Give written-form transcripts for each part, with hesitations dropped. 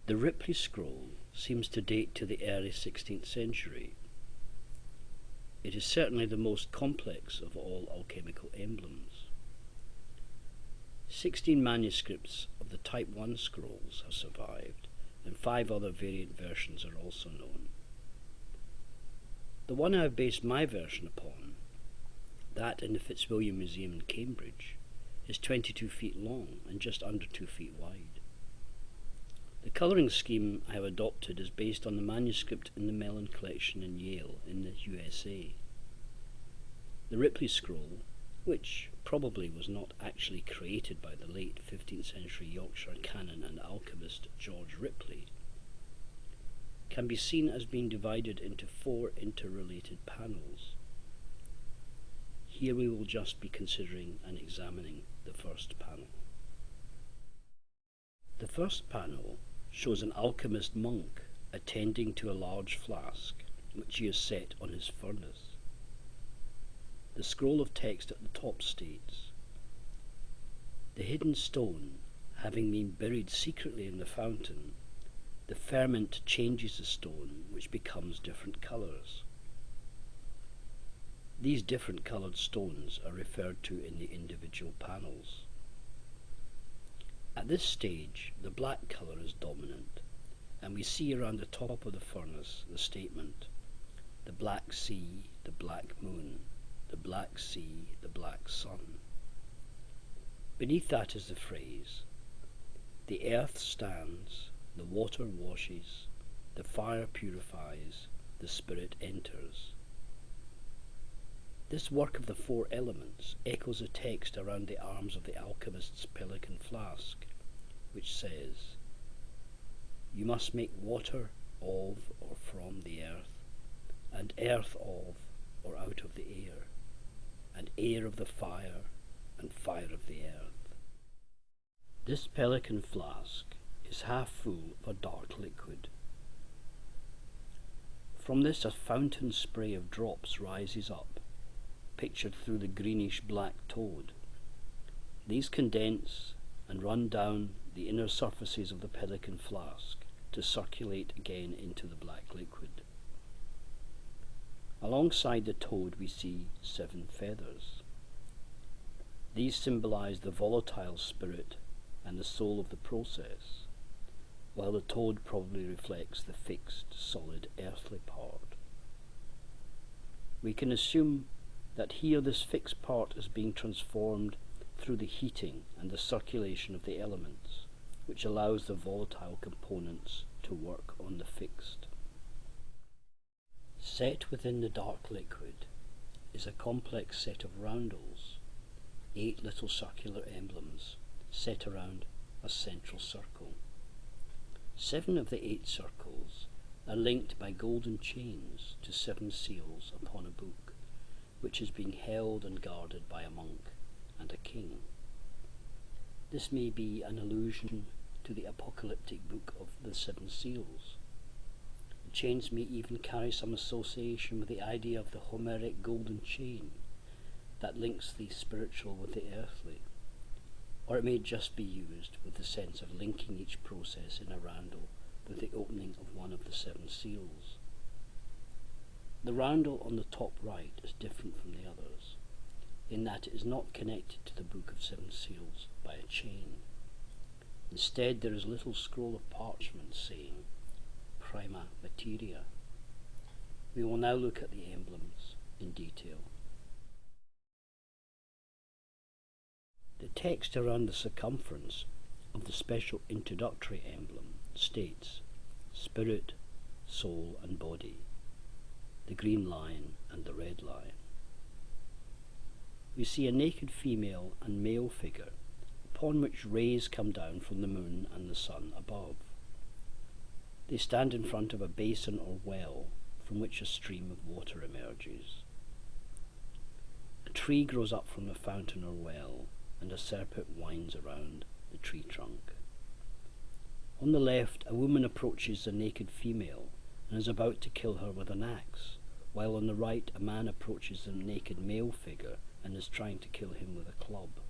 The Ripley Scroll seems to date to the early 16th century. It is certainly the most complex of all alchemical emblems. 16 manuscripts of the Type 1 scrolls have survived, and 5 other variant versions are also known. The one I have based my version upon, that in the Fitzwilliam Museum in Cambridge, is 22 feet long and just under 2 feet wide. The colouring scheme I have adopted is based on the manuscript in the Mellon collection in Yale in the USA. The Ripley Scroll, which probably was not actually created by the late 15th century Yorkshire canon and alchemist George Ripley, can be seen as being divided into 4 interrelated panels. Here we will just be considering and examining the first panel. The first panel shows an alchemist monk attending to a large flask which he has set on his furnace. The scroll of text at the top states, "The hidden stone, having been buried secretly in the fountain, the ferment changes the stone, which becomes different colours." These different coloured stones are referred to in the individual panels. At this stage, the black colour is dominant, and we see around the top of the furnace the statement, "The black sea, the black moon, the black sea, the black sun." Beneath that is the phrase, "The earth stands, the water washes, the fire purifies, the spirit enters." This work of the 4 elements echoes a text around the arms of the alchemist's Pelican Flask, which says, "You must make water of or from the earth, and earth of or out of the air, and air of the fire, and fire of the earth." This Pelican Flask is half full of a dark liquid. From this a fountain spray of drops rises up, pictured through the greenish black toad. These condense and run down the inner surfaces of the Pelican Flask to circulate again into the black liquid. Alongside the toad we see 7 feathers. These symbolize the volatile spirit and the soul of the process, while the toad probably reflects the fixed, solid, earthly part. We can assume that here this fixed part is being transformed through the heating and the circulation of the elements, which allows the volatile components to work on the fixed. Set within the dark liquid is a complex set of roundels, 8 little circular emblems set around a central circle. 7 of the 8 circles are linked by golden chains to 7 seals upon a book, which is being held and guarded by a monk and a king. This may be an allusion to the apocalyptic book of the 7 seals. The chains may even carry some association with the idea of the Homeric golden chain that links the spiritual with the earthly, or it may just be used with the sense of linking each process in a roundel with the opening of one of the 7 seals. The roundel on the top right is different from the others, in that it is not connected to the Book of 7 Seals by a chain. Instead, there is a little scroll of parchment saying, "Prima Materia." We will now look at the emblems in detail. The text around the circumference of the special introductory emblem states, "Spirit, soul and body, the green lion and the red lion." We see a naked female and male figure upon which rays come down from the moon and the sun above. They stand in front of a basin or well from which a stream of water emerges. A tree grows up from the fountain or well, and a serpent winds around the tree trunk. On the left, a woman approaches the naked female and is about to kill her with an axe, while on the right a man approaches the naked male figure and is trying to kill him with a club.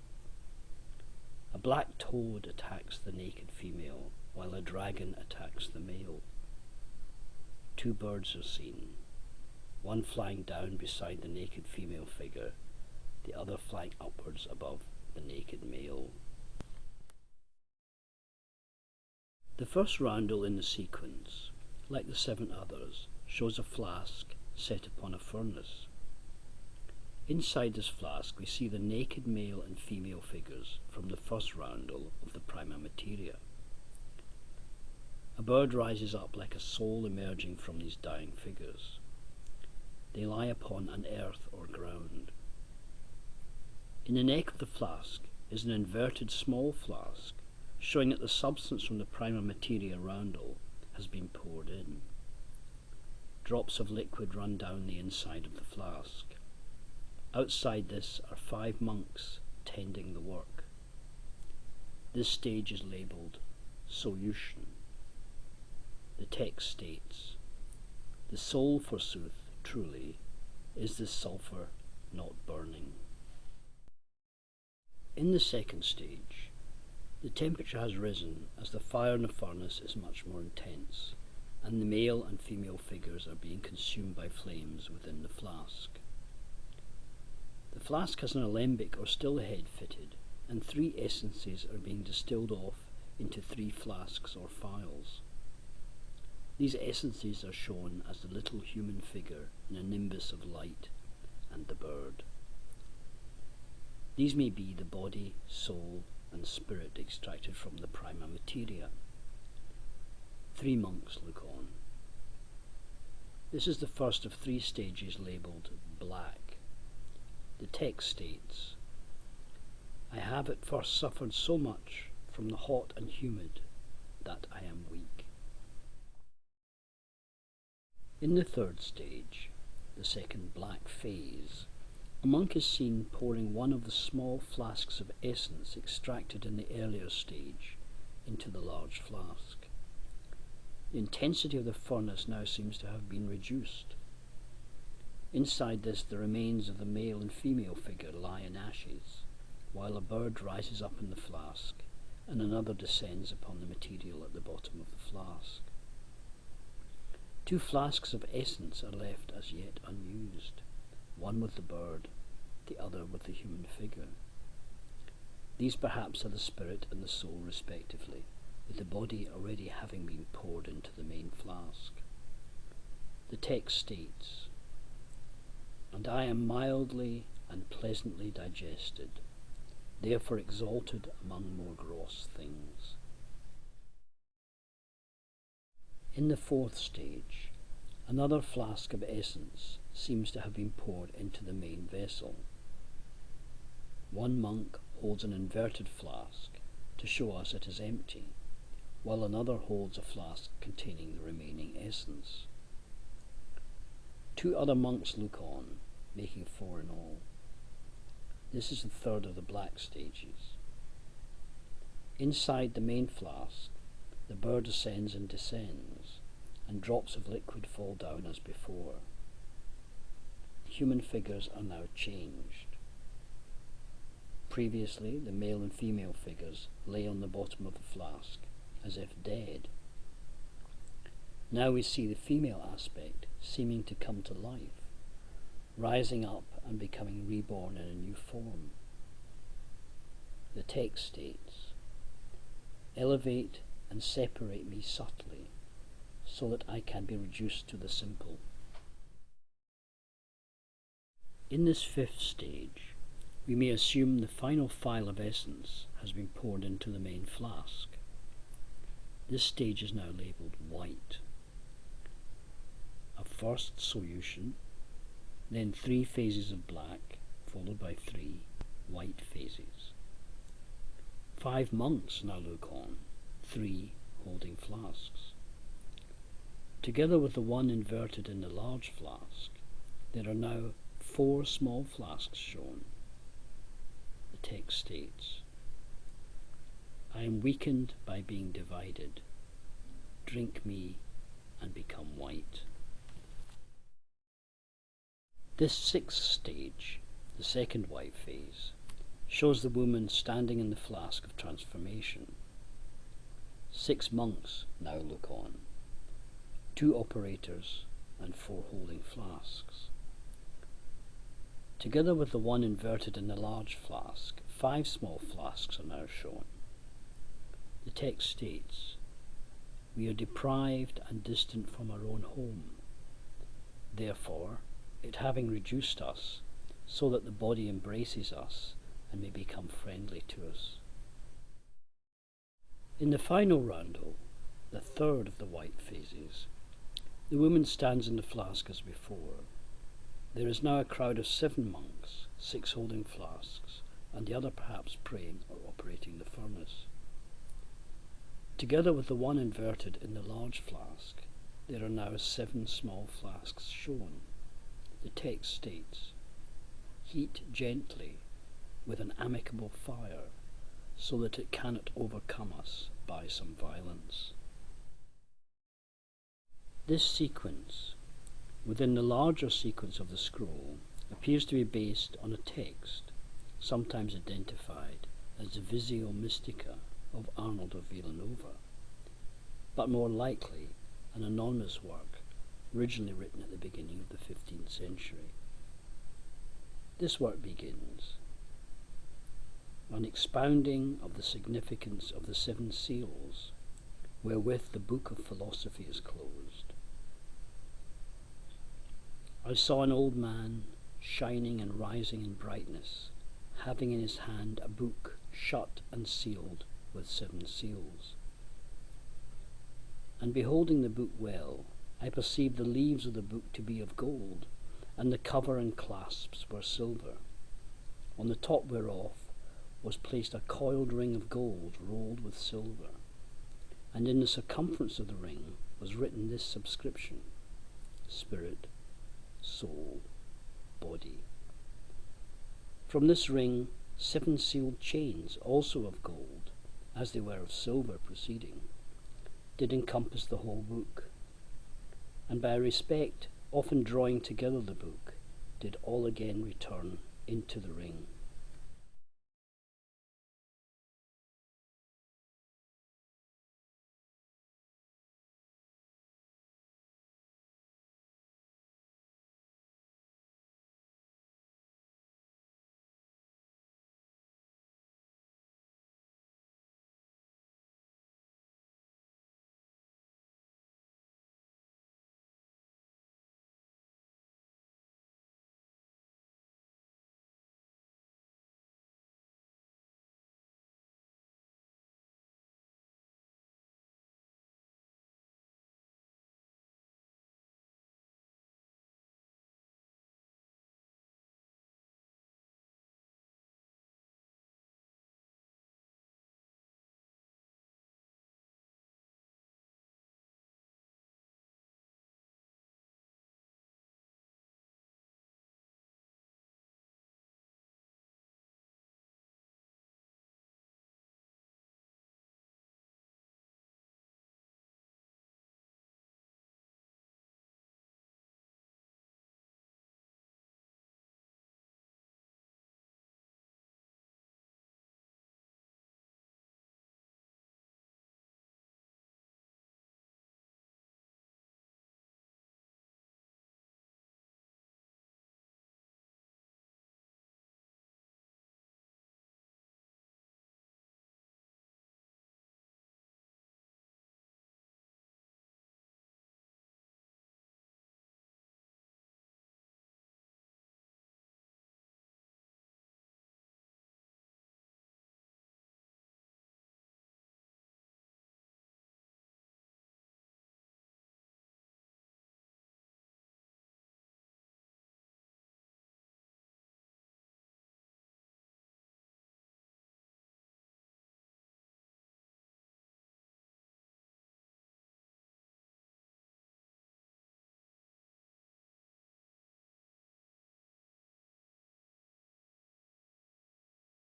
A black toad attacks the naked female while a dragon attacks the male. Two birds are seen, one flying down beside the naked female figure, the other flying upwards above the naked male. The first roundel in the sequence, like the 7 others, shows a flask set upon a furnace. Inside this flask we see the naked male and female figures from the first roundel of the prima materia. A bird rises up like a soul emerging from these dying figures. They lie upon an earth or ground. In the neck of the flask is an inverted small flask, showing that the substance from the prima materia roundel has been poured in. Drops of liquid run down the inside of the flask. Outside this are 5 monks tending the work. This stage is labelled solution. The text states, "The soul, forsooth, truly, is this sulphur not burning." In the second stage, the temperature has risen as the fire in the furnace is much more intense, and the male and female figures are being consumed by flames within the flask. The flask has an alembic or still head fitted, and 3 essences are being distilled off into 3 flasks or phials. These essences are shown as the little human figure in a nimbus of light and the bird. These may be the body, soul, and spirit extracted from the prima materia. 3 monks look on. This is the first of 3 stages labelled black. The text states, "I have at first suffered so much from the hot and humid that I am weak." In the third stage, the second black phase, a monk is seen pouring one of the small flasks of essence extracted in the earlier stage into the large flask. The intensity of the furnace now seems to have been reduced. Inside this, the remains of the male and female figure lie in ashes, while a bird rises up in the flask and another descends upon the material at the bottom of the flask. 2 flasks of essence are left as yet unused, one with the bird, the other with the human figure. These perhaps are the spirit and the soul respectively, with the body already having been poured into the main flask. The text states, "And I am mildly and pleasantly digested, therefore exalted among more gross things." In the fourth stage, another flask of essence seems to have been poured into the main vessel. One monk holds an inverted flask to show us it is empty, while another holds a flask containing the remaining essence. 2 other monks look on, making 4 in all. This is the third of the black stages. Inside the main flask, the bird ascends and descends, and drops of liquid fall down as before. Human figures are now changed. Previously, the male and female figures lay on the bottom of the flask, as if dead. Now we see the female aspect seeming to come to life, rising up and becoming reborn in a new form. The text states, "Elevate and separate me subtly, so that I can be reduced to the simple." In this fifth stage, we may assume the final phial of essence has been poured into the main flask. This stage is now labelled white. A first solution, then 3 phases of black, followed by 3 white phases. 5 monks now look on, 3 holding flasks. Together with the one inverted in the large flask, there are now 4 small flasks shown. The text states, "I am weakened by being divided. Drink me and become white." This sixth stage, the second white phase, shows the woman standing in the flask of transformation. 6 monks now look on, 2 operators and 4 holding flasks. Together with the one inverted in the large flask, 5 small flasks are now shown. The text states, "We are deprived and distant from our own home. Therefore, it having reduced us, so that the body embraces us and may become friendly to us." In the final roundel, the third of the white phases, the woman stands in the flask as before. There is now a crowd of 7 monks, 6 holding flasks, and the other perhaps praying or operating the furnace. Together with the one inverted in the large flask, there are now 7 small flasks shown. The text states, "Heat gently with an amicable fire, so that it cannot overcome us by some violence." This sequence, within the larger sequence of the scroll, appears to be based on a text, sometimes identified as the Visio Mystica of Arnold of Villanova, but more likely an anonymous work originally written at the beginning of the 15th century. This work begins, "An expounding of the significance of the 7 seals, wherewith the book of philosophy is closed. I saw an old man, shining and rising in brightness, having in his hand a book shut and sealed with 7 seals. And beholding the book well, I perceived the leaves of the book to be of gold, and the cover and clasps were silver, on the top whereof was placed a coiled ring of gold rolled with silver, and in the circumference of the ring was written this subscription, Spirit, Soul, Body. From this ring 7 sealed chains, also of gold, as they were of silver preceding, did encompass the whole book, and by respect often drawing together the book, did all again return into the ring.